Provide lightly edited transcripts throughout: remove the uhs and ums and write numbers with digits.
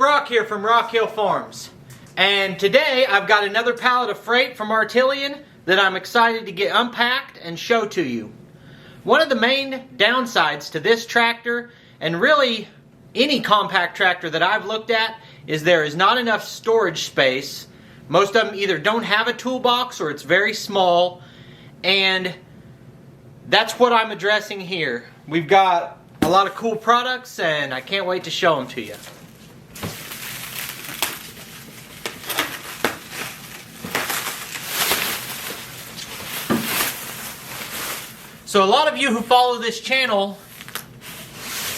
Brock here from Rock Hill Farms, and today I've got another pallet of freight from Artillian that I'm excited to get unpacked and show to you. One of the main downsides to this tractor, and really any compact tractor that I've looked at, is there is not enough storage space. Most of them either don't have a toolbox or it's very small, and that's what I'm addressing here. We've got a lot of cool products and I can't wait to show them to you. So a lot of you who follow this channel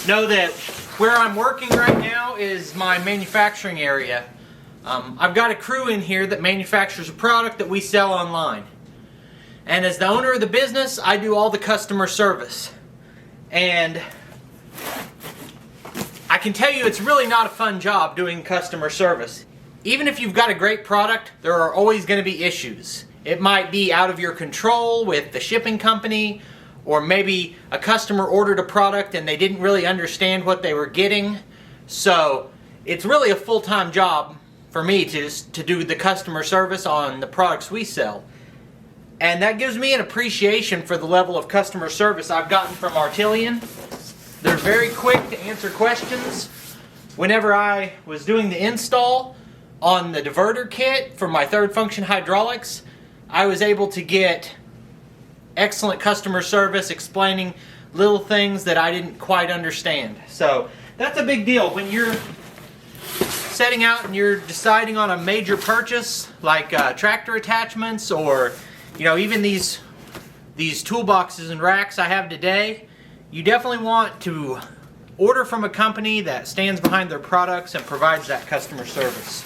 know that where I'm working right now is my manufacturing area. I've got a crew in here that manufactures a product that we sell online. And as the owner of the business, I do all the customer service. And I can tell you it's really not a fun job doing customer service. Even if you've got a great product, there are always going to be issues. It might be out of your control with the shipping company, or maybe a customer ordered a product and they didn't really understand what they were getting. So it's really a full-time job for me to do the customer service on the products we sell. And that gives me an appreciation for the level of customer service I've gotten from Artillian. They're very quick to answer questions. Whenever I was doing the install on the diverter kit for my third function hydraulics, I was able to get excellent customer service explaining little things that I didn't quite understand. So that's a big deal when you're setting out and you're deciding on a major purchase like tractor attachments, or even these toolboxes and racks I have today. You definitely want to order from a company that stands behind their products and provides that customer service.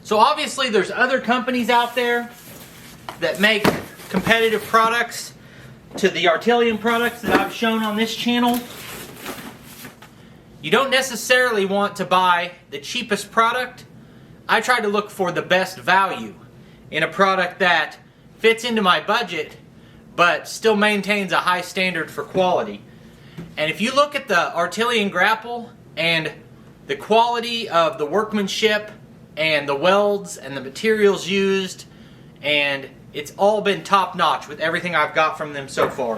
So obviously there's other companies out there that make competitive products to the Artillian products that I've shown on this channel. You don't necessarily want to buy the cheapest product. I try to look for the best value in a product that fits into my budget but still maintains a high standard for quality. And if you look at the Artillian grapple and the quality of the workmanship and the welds and the materials used, and it's all been top-notch with everything I've got from them so far.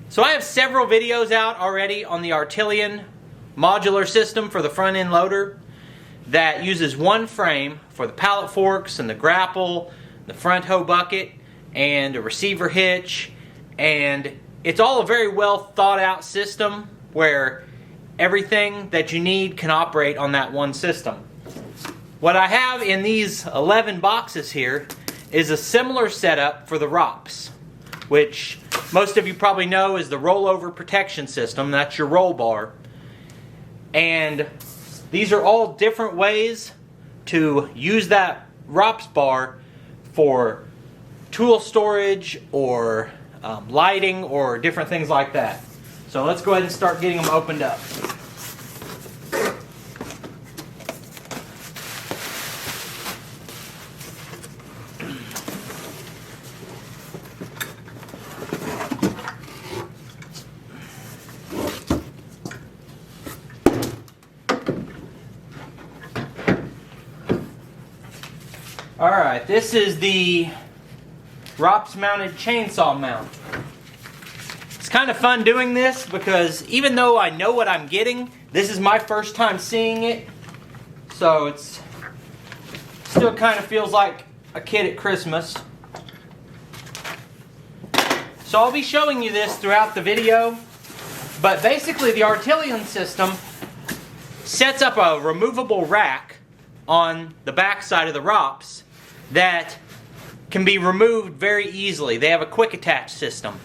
So I have several videos out already on the Artillian modular system for the front end loader that uses one frame for the pallet forks and the grapple, the front hoe bucket, and a receiver hitch. And it's all a very well thought out system where everything that you need can operate on that one system. What I have in these 11 boxes here is a similar setup for the ROPS, which most of you probably know is the rollover protection system. That's your roll bar. And these are all different ways to use that ROPS bar for tool storage or lighting or different things like that. So let's go ahead and start getting them opened up. Alright, this is the ROPS mounted chainsaw mount. It's kind of fun doing this because even though I know what I'm getting, this is my first time seeing it. So it's still kind of feels like a kid at Christmas. So I'll be showing you this throughout the video. But basically the Artillian system sets up a removable rack on the back side of the ROPS that can be removed very easily. They have a quick attach system.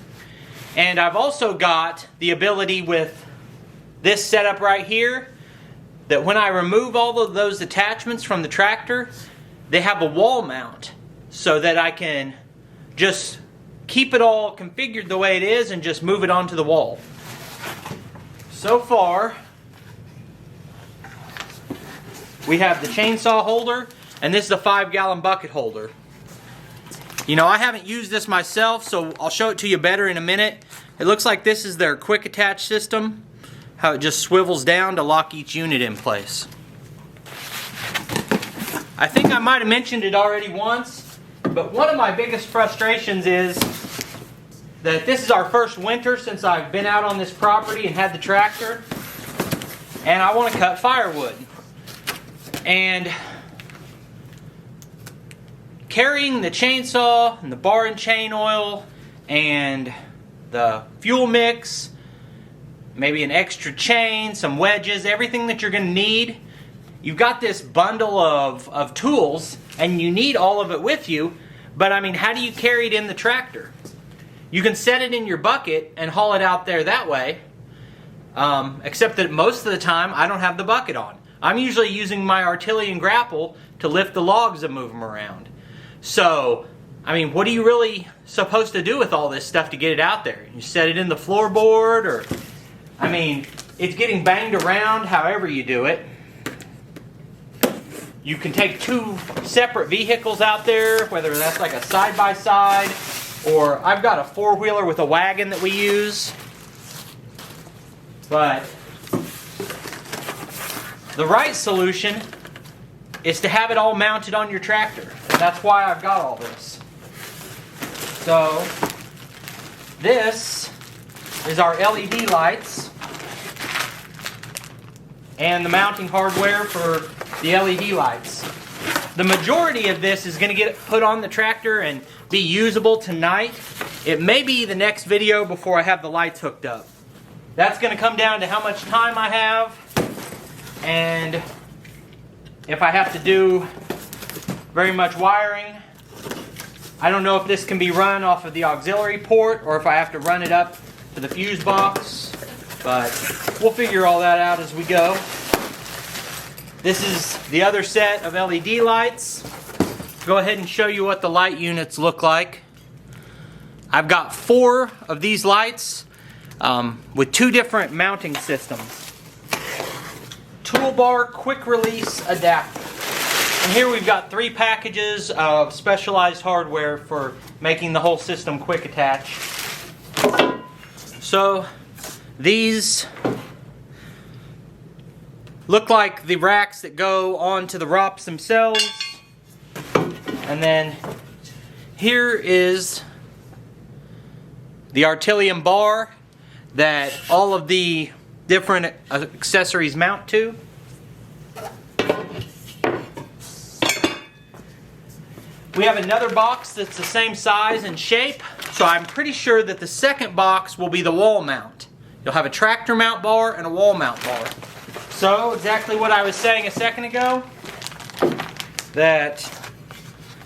And I've also got the ability with this setup right here that when I remove all of those attachments from the tractor, they have a wall mount so that I can just keep it all configured the way it is and just move it onto the wall. So far, we have the chainsaw holder, and this is a 5-gallon bucket holder. You know, I haven't used this myself, so I'll show it to you better in a minute. It looks like this is their quick attach system, how it just swivels down to lock each unit in place. I think I might have mentioned it already once, but one of my biggest frustrations is that this is our first winter since I've been out on this property and had the tractor, and I want to cut firewood. And carrying the chainsaw and the bar and chain oil and the fuel mix, maybe an extra chain, some wedges, everything that you're going to need. You've got this bundle of tools and you need all of it with you, but I mean, how do you carry it in the tractor? You can set it in your bucket and haul it out there that way, except that most of the time I don't have the bucket on. I'm usually using my Artillian grapple to lift the logs and move them around. So, I mean, what are you really supposed to do with all this stuff to get it out there? You set it in the floorboard, or, I mean, it's getting banged around however you do it. You can take two separate vehicles out there, whether that's like a side-by-side, or I've got a four-wheeler with a wagon that we use. But the right solution is to have it all mounted on your tractor. And that's why I've got all this. So, this is our LED lights and the mounting hardware for the LED lights. The majority of this is going to get put on the tractor and be usable tonight. It may be the next video before I have the lights hooked up. That's going to come down to how much time I have and if I have to do very much wiring. I don't know if this can be run off of the auxiliary port or if I have to run it up to the fuse box, but we'll figure all that out as we go. This is the other set of LED lights. Go ahead and show you what the light units look like. I've got 4 of these lights with 2 different mounting systems. Toolbar quick release adapter. And here we've got 3 packages of specialized hardware for making the whole system quick attach. So these look like the racks that go onto the ROPS themselves. And then here is the Artillian bar that all of the different accessories mount to. We have another box that's the same size and shape, so I'm pretty sure that the second box will be the wall mount. You'll have a tractor mount bar and a wall mount bar. So, exactly what I was saying a second ago, that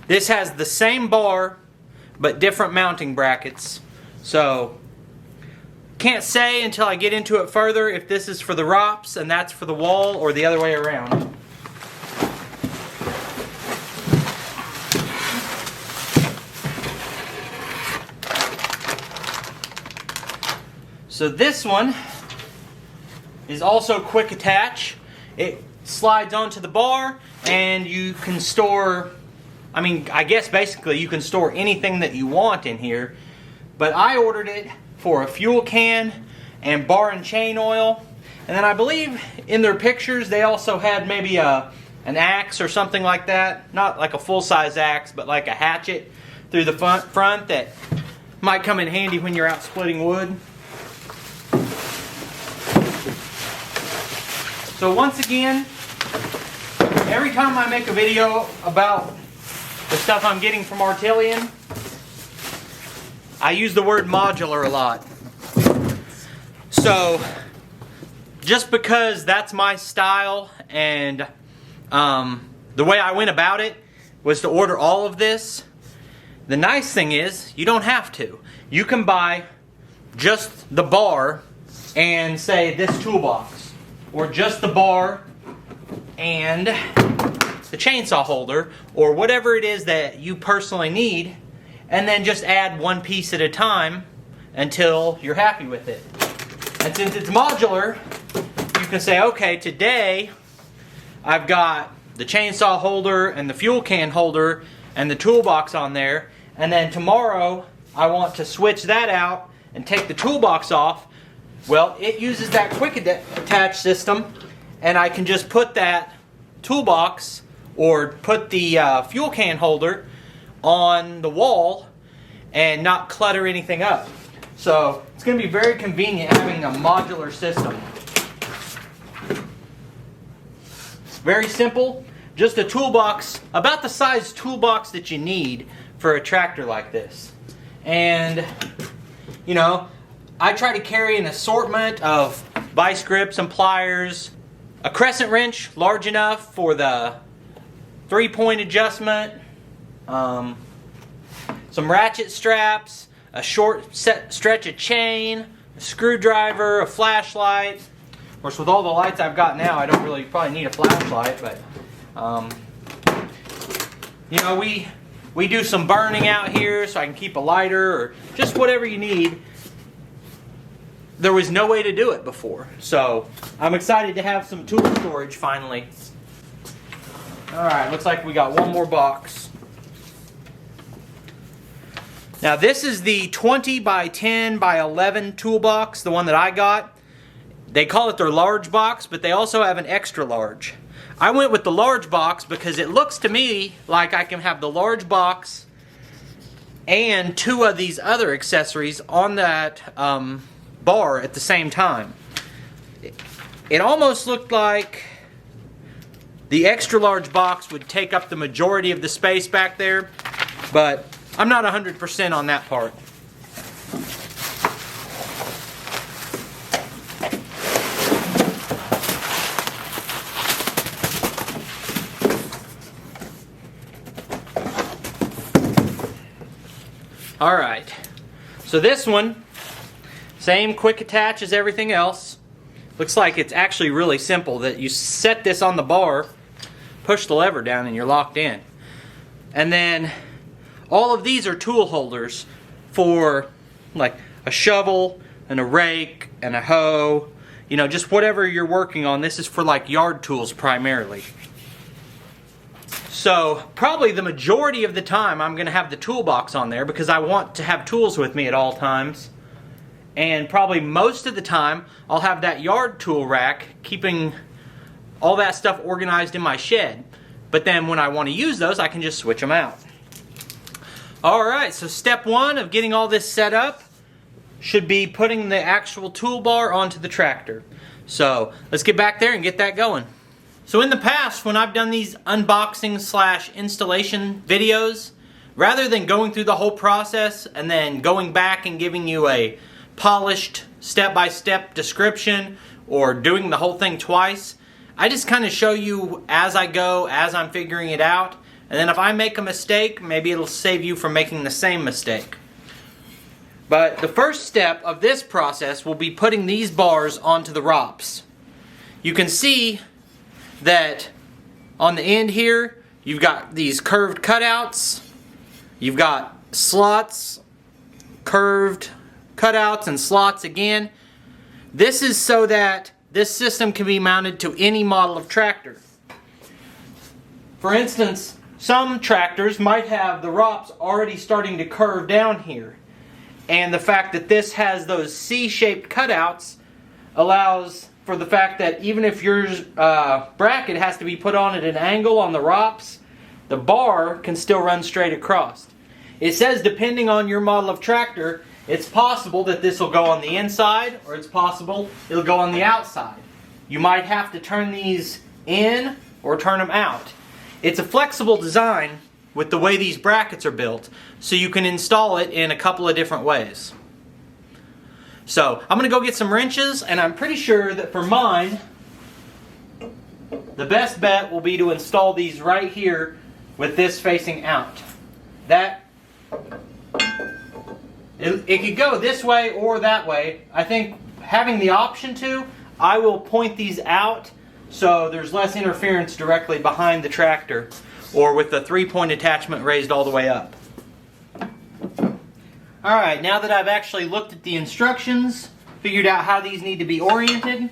this has the same bar, but different mounting brackets. So, can't say until I get into it further if this is for the ROPS and that's for the wall, or the other way around. So this one is also quick attach. It slides onto the bar and you can store, I mean, I guess basically you can store anything that you want in here. But I ordered it for a fuel can and bar and chain oil. And then I believe in their pictures they also had maybe an axe or something like that. Not like a full-size axe, but like a hatchet through the front that might come in handy when you're out splitting wood. So once again, every time I make a video about the stuff I'm getting from Artillian, I use the word modular a lot. So, just because that's my style and the way I went about it was to order all of this, the nice thing is you don't have to. You can buy just the bar and say this toolbox. Or just the bar and the chainsaw holder, or whatever it is that you personally need, and then just add one piece at a time until you're happy with it. And since it's modular, you can say, okay, today I've got the chainsaw holder and the fuel can holder and the toolbox on there. And then tomorrow I want to switch that out and take the toolbox off. Well, it uses that quick attach system, and I can just put that toolbox or put the fuel can holder on the wall and not clutter anything up. So it's going to be very convenient having a modular system. It's very simple, just a toolbox, about the size toolbox that you need for a tractor like this. And, you know, I try to carry an assortment of vice grips and pliers, a crescent wrench large enough for the 3-point adjustment, some ratchet straps, a short stretch of chain, a screwdriver, a flashlight. Of course, with all the lights I've got now, I don't really probably need a flashlight, but you know, we do some burning out here, so I can keep a lighter or just whatever you need. There was no way to do it before, so I'm excited to have some tool storage finally. Alright, looks like we got one more box. Now this is the 20 by 10 by 11 toolbox, the one that I got. They call it their large box, but they also have an extra large. I went with the large box because it looks to me like I can have the large box and 2 of these other accessories on that bar at the same time. It almost looked like the extra large box would take up the majority of the space back there, but I'm not 100% on that part. Alright, so this one, same quick attach as everything else. Looks like it's actually really simple, that you set this on the bar, push the lever down, and you're locked in. And then all of these are tool holders for like a shovel and a rake and a hoe, you know, just whatever you're working on. This is for like yard tools primarily. So probably the majority of the time I'm going to have the toolbox on there because I want to have tools with me at all times. And probably most of the time I'll have that yard tool rack keeping all that stuff organized in my shed. But then when I want to use those, I can just switch them out. Alright, so step 1 of getting all this set up should be putting the actual toolbar onto the tractor. So let's get back there and get that going. So in the past, when I've done these unboxing / installation videos, rather than going through the whole process and then going back and giving you a polished step-by-step description or doing the whole thing twice, I just kind of show you as I go, as I'm figuring it out. And then if I make a mistake, maybe it'll save you from making the same mistake. But the first step of this process will be putting these bars onto the ROPS. You can see that on the end here, you've got these curved cutouts. You've got slots, curved cutouts and slots again. This is so that this system can be mounted to any model of tractor. For instance, some tractors might have the ROPS already starting to curve down here. And the fact that this has those C-shaped cutouts allows for the fact that even if your bracket has to be put on at an angle on the ROPS, the bar can still run straight across. It says depending on your model of tractor, it's possible that this will go on the inside, or it's possible it'll go on the outside. You might have to turn these in or turn them out. It's a flexible design with the way these brackets are built, so you can install it in a couple of different ways. So I'm going to go get some wrenches, and I'm pretty sure that for mine, the best bet will be to install these right here with this facing out. It could go this way or that way. I think having the option to, I will point these out so there's less interference directly behind the tractor or with the 3-point attachment raised all the way up. Alright, now that I've actually looked at the instructions, figured out how these need to be oriented,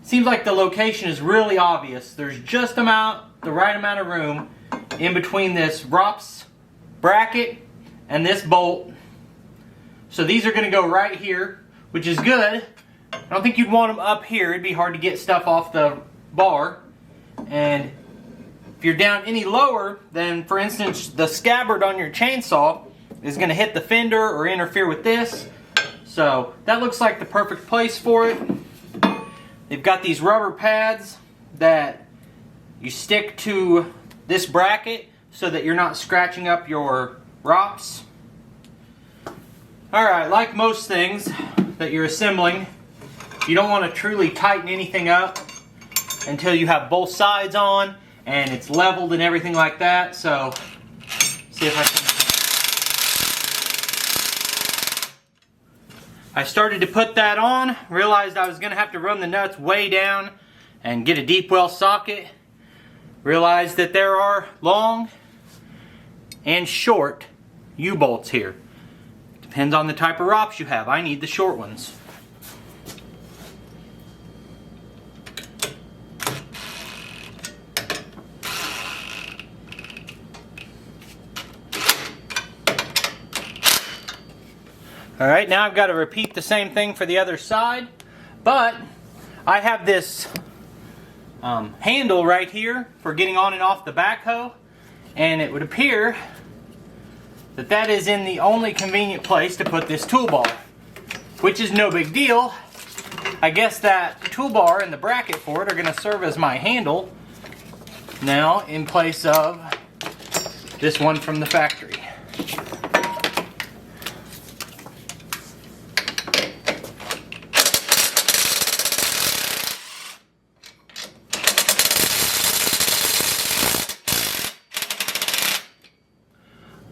seems like the location is really obvious. There's just the right amount of room in between this ROPS bracket and this bolt. So these are going to go right here, which is good. I don't think you'd want them up here. It'd be hard to get stuff off the bar. And if you're down any lower, then for instance, the scabbard on your chainsaw is going to hit the fender or interfere with this. So that looks like the perfect place for it. They've got these rubber pads that you stick to this bracket so that you're not scratching up your ROPS. Alright, like most things that you're assembling, you don't want to truly tighten anything up until you have both sides on and it's leveled and everything like that. So, see if I started to put that on, realized I was going to have to run the nuts way down and get a deep well socket. Realized that there are long and short U-bolts here. Depends on the type of ROPS you have. I need the short ones. Alright, now I've got to repeat the same thing for the other side, but I have this handle right here for getting on and off the backhoe, and it would appear that that is in the only convenient place to put this toolbar, which is no big deal. I guess that toolbar and the bracket for it are going to serve as my handle now in place of this one from the factory.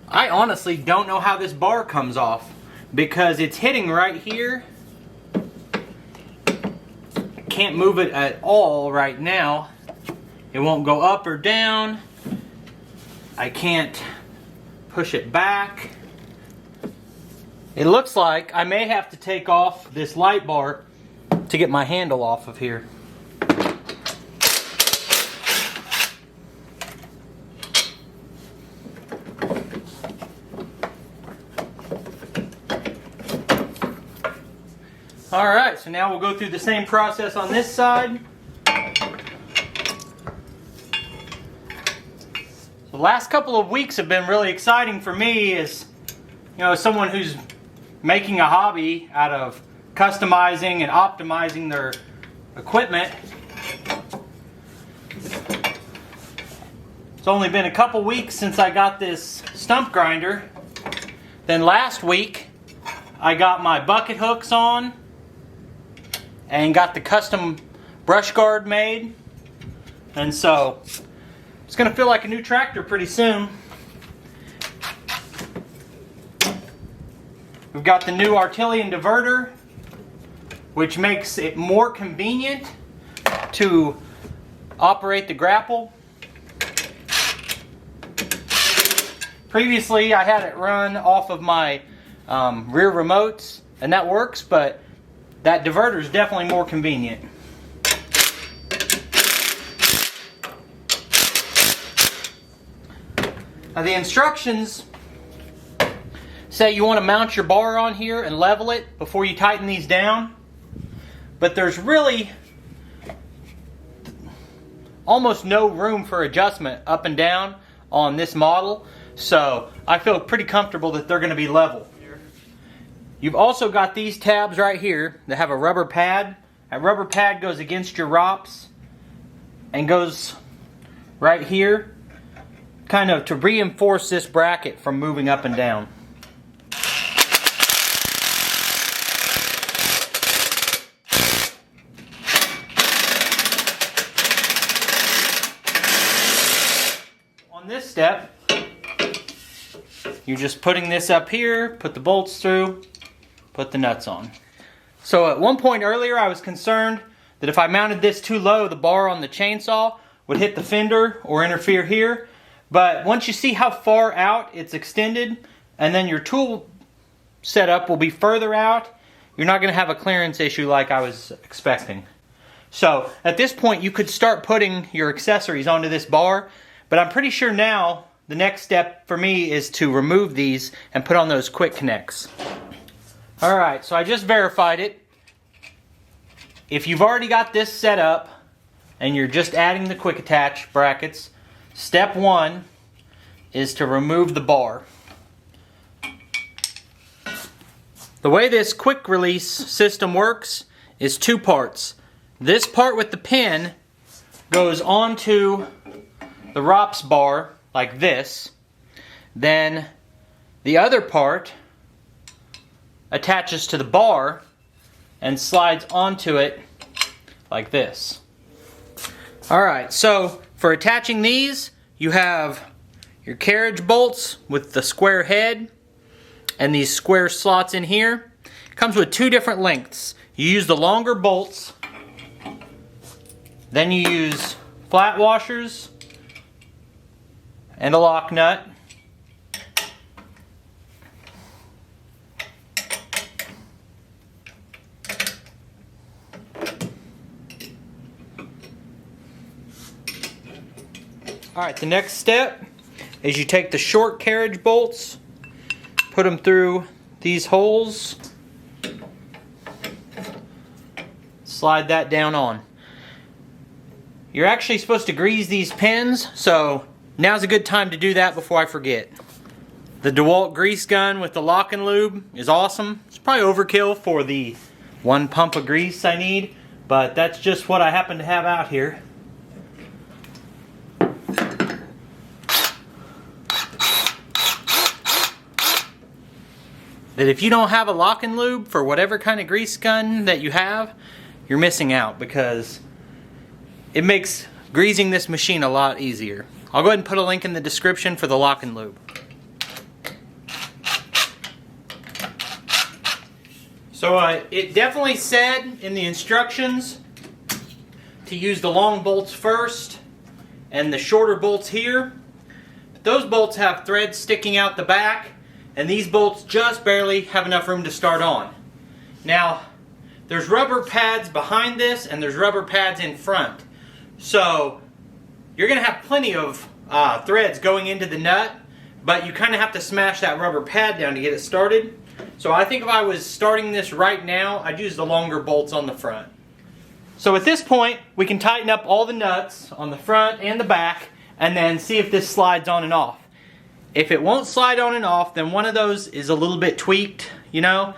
I honestly don't know how this bar comes off because it's hitting right here. I can't move it at all right now. It won't go up or down. I can't push it back. It looks like I may have to take off this light bar to get my handle off of here. Alright, so now we'll go through the same process on this side. The last couple of weeks have been really exciting for me as, someone who's making a hobby out of customizing and optimizing their equipment. It's only been a couple weeks since I got this stump grinder. Then last week I got my bucket hooks on and got the custom brush guard made, and so it's going to feel like a new tractor pretty soon. We've got the new Artillian diverter, which makes it more convenient to operate the grapple. Previously I had it run off of my rear remotes, and that works, but that diverter is definitely more convenient. Now the instructions say you want to mount your bar on here and level it before you tighten these down, but there's really almost no room for adjustment up and down on this model, so I feel pretty comfortable that they're going to be level. You've also got these tabs right here that have a rubber pad. That rubber pad goes against your ROPS and goes right here, kind of to reinforce this bracket from moving up and down. On this step, you're just putting this up here, put the bolts through, put the nuts on. So at one point earlier I was concerned that if I mounted this too low, the bar on the chainsaw would hit the fender or interfere here. But once you see how far out it's extended, and then your tool setup will be further out, you're not going to have a clearance issue like I was expecting. So at this point you could start putting your accessories onto this bar, but I'm pretty sure now the next step for me is to remove these and put on those quick connects. Alright, so I just verified it. If you've already got this set up and you're just adding the quick attach brackets, step 1 is to remove the bar. The way this quick release system works is 2 parts. This part with the pin goes onto the ROPS bar like this. Then the other part attaches to the bar and slides onto it like this. Alright, so for attaching these, you have your carriage bolts with the square head and these square slots in here. It comes with 2 different lengths. You use the longer bolts, then you use flat washers and a lock nut. Alright, the next step is you take the short carriage bolts, put them through these holes, slide that down on. You're actually supposed to grease these pins, so now's a good time to do that before I forget. The DeWalt grease gun with the lock and lube is awesome. It's probably overkill for the 1 pump of grease I need, but that's just what I happen to have out here. That if you don't have a lock and lube for whatever kind of grease gun that you have, you're missing out, because it makes greasing this machine a lot easier. I'll go ahead and put a link in the description for the lock and lube. So it definitely said in the instructions to use the long bolts first and the shorter bolts here. But those bolts have threads sticking out the back, and these bolts just barely have enough room to start on. Now, there's rubber pads behind this and there's rubber pads in front. So you're going to have plenty of threads going into the nut, but you kind of have to smash that rubber pad down to get it started. So I think if I was starting this right now, I'd use the longer bolts on the front. So at this point, we can tighten up all the nuts on the front and the back and then see if this slides on and off. If it won't slide on and off, then one of those is a little bit tweaked, you know.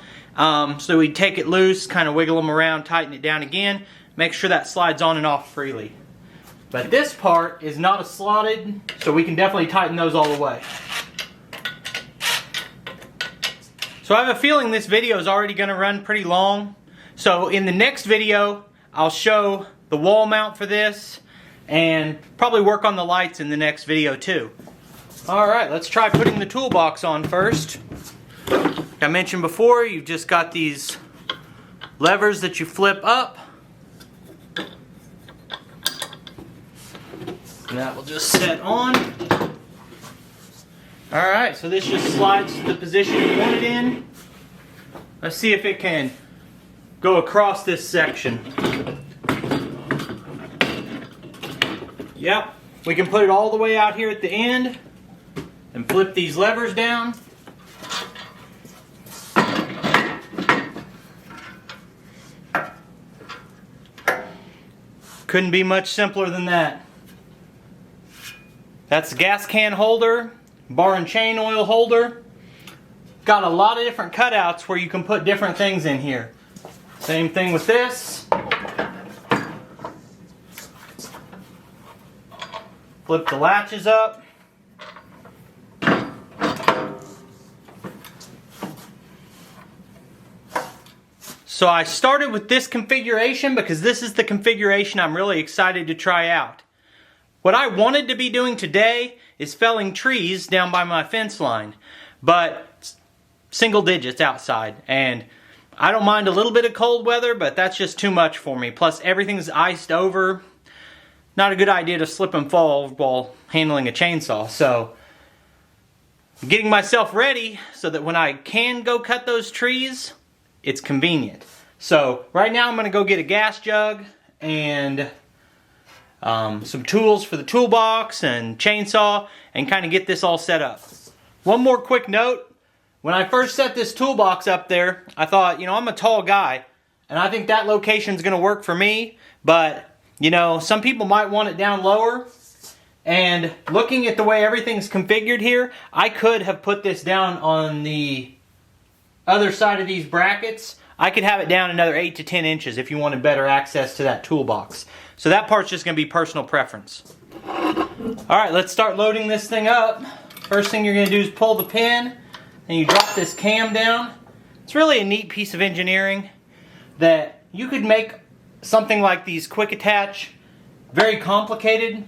So we take it loose, kind of wiggle them around, tighten it down again, make sure that slides on and off freely. But this part is not slotted, so we can definitely tighten those all the way. So I have a feeling this video is already going to run pretty long. So in the next video, I'll show the wall mount for this and probably work on the lights in the next video too. Alright, let's try putting the toolbox on first. Like I mentioned before, you've just got these levers that you flip up. And that will just set on. Alright, so this just slides to the position you want it in. Let's see if it can go across this section. Yep, we can put it all the way out here at the end and flip these levers down. Couldn't be much simpler than that. That's the gas can holder, bar and chain oil holder. Got a lot of different cutouts where you can put different things in here. Same thing with this. Flip the latches up. So I started with this configuration because this is the configuration I'm really excited to try out. What I wanted to be doing today is felling trees down by my fence line, but single digits outside, and I don't mind a little bit of cold weather, but that's just too much for me. Plus everything's iced over. Not a good idea to slip and fall while handling a chainsaw. So I'm getting myself ready so that when I can go cut those trees, it's convenient. So right now I'm going to go get a gas jug and some tools for the toolbox and chainsaw, and kind of get this all set up. One more quick note. When I first set this toolbox up there, I thought, you know, I'm a tall guy, and I think that location's going to work for me, but, you know, some people might want it down lower, and looking at the way everything's configured here, I could have put this down on the other side of these brackets. I could have it down another 8 to 10 inches if you wanted better access to that toolbox. So that part's just going to be personal preference. Alright, let's start loading this thing up. First thing you're going to do is pull the pin, and you drop this cam down. It's really a neat piece of engineering that you could make something like these quick attach very complicated,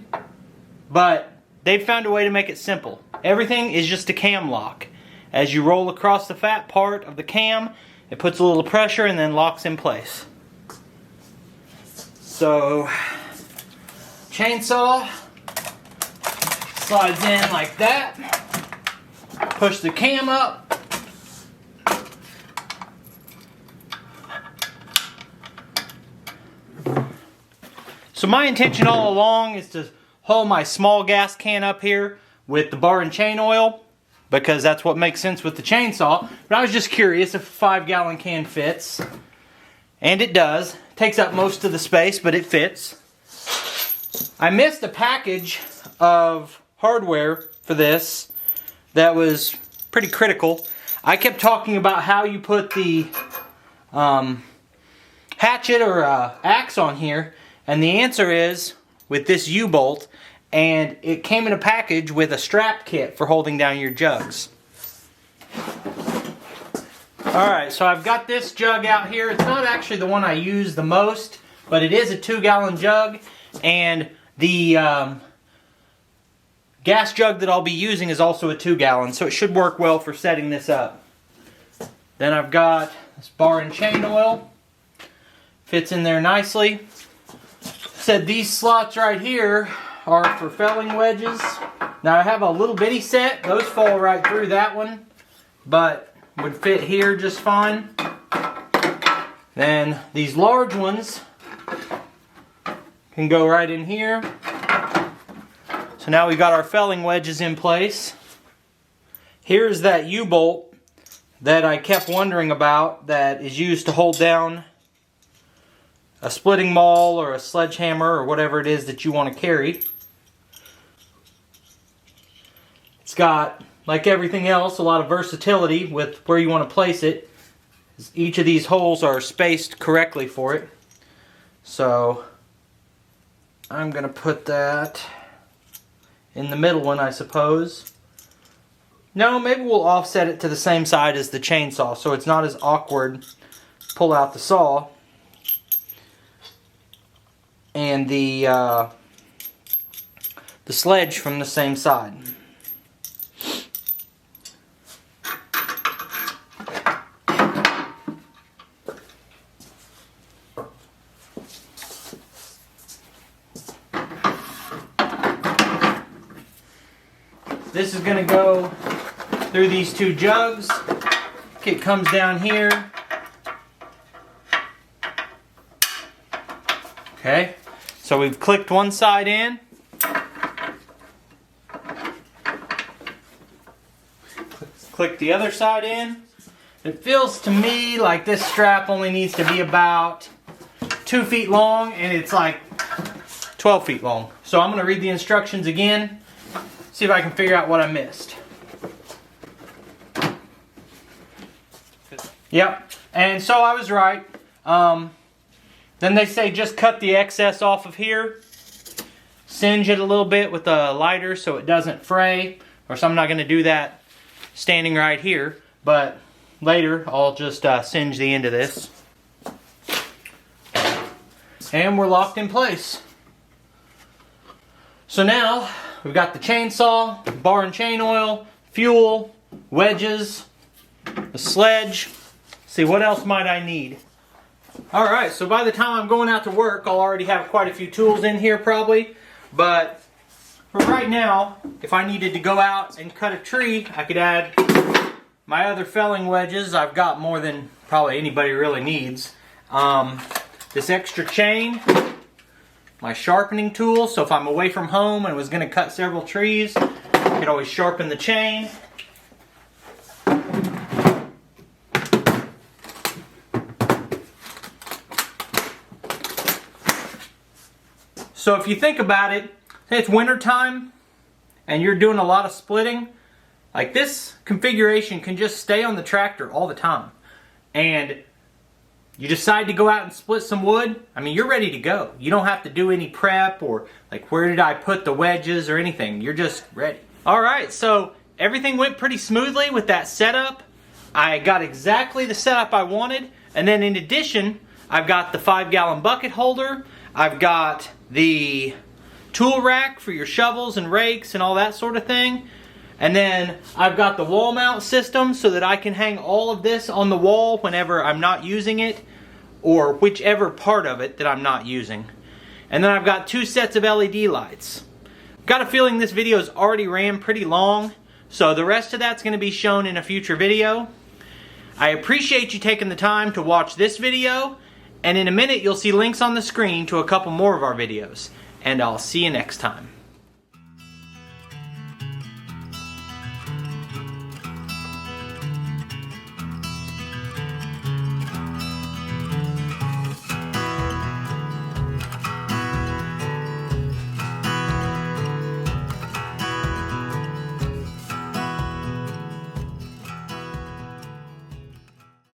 but they've found a way to make it simple. Everything is just a cam lock. As you roll across the fat part of the cam, it puts a little pressure and then locks in place. So, chainsaw slides in like that. Push the cam up. So my intention all along is to haul my small gas can up here with the bar and chain oil, because that's what makes sense with the chainsaw. But I was just curious if a 5-gallon can fits. And it does. It takes up most of the space, but it fits. I missed a package of hardware for this that was pretty critical. I kept talking about how you put the hatchet or axe on here, and the answer is with this U-bolt, and it came in a package with a strap kit for holding down your jugs. Alright, so I've got this jug out here. It's not actually the one I use the most, but it is a 2-gallon jug, and the gas jug that I'll be using is also a 2-gallon, so it should work well for setting this up. Then I've got this bar and chain oil. Fits in there nicely. Said these slots right here are for felling wedges. Now I have a little bitty set. Those fall right through that one, but would fit here just fine. Then these large ones can go right in here. So now we've got our felling wedges in place. Here's that U-bolt that I kept wondering about that is used to hold down a splitting maul or a sledgehammer or whatever it is that you want to carry. It's got, like everything else, a lot of versatility with where you want to place it. Each of these holes are spaced correctly for it. So I'm going to put that in the middle one, I suppose. No, maybe we'll offset it to the same side as the chainsaw so it's not as awkward. Pull out the saw. And the sledge from the same side. This is going to go through these two jugs. It comes down here. Okay, so we've clicked one side in. Click the other side in. It feels to me like this strap only needs to be about 2 feet long, and it's like 12 feet long. So I'm going to read the instructions again, see if I can figure out what I missed. Yep, and so I was right. Then they say just cut the excess off of here, singe it a little bit with a lighter so it doesn't fray. Of course, I'm not going to do that standing right here, but later I'll just singe the end of this. And we're locked in place. So now we've got the chainsaw, bar and chain oil, fuel, wedges, the sledge. See, what else might I need? Alright, so by the time I'm going out to work, I'll already have quite a few tools in here probably. But for right now, if I needed to go out and cut a tree, I could add my other felling wedges. I've got more than probably anybody really needs. This extra chain my sharpening tool, so if I'm away from home and was going to cut several trees, I could always sharpen the chain. So if you think about it, say it's winter time and you're doing a lot of splitting, like this configuration can just stay on the tractor all the time. And you decide to go out and split some wood, I mean, you're ready to go. You don't have to do any prep or like where did I put the wedges or anything. You're just ready. Alright, so everything went pretty smoothly with that setup. I got exactly the setup I wanted. And then in addition, I've got the 5-gallon bucket holder. I've got the tool rack for your shovels and rakes and all that sort of thing. And then I've got the wall mount system so that I can hang all of this on the wall whenever I'm not using it, or whichever part of it that I'm not using. And then I've got 2 sets of LED lights. Got a feeling this video's already ran pretty long, so the rest of that's going to be shown in a future video. I appreciate you taking the time to watch this video, and in a minute you'll see links on the screen to a couple more of our videos. And I'll see you next time.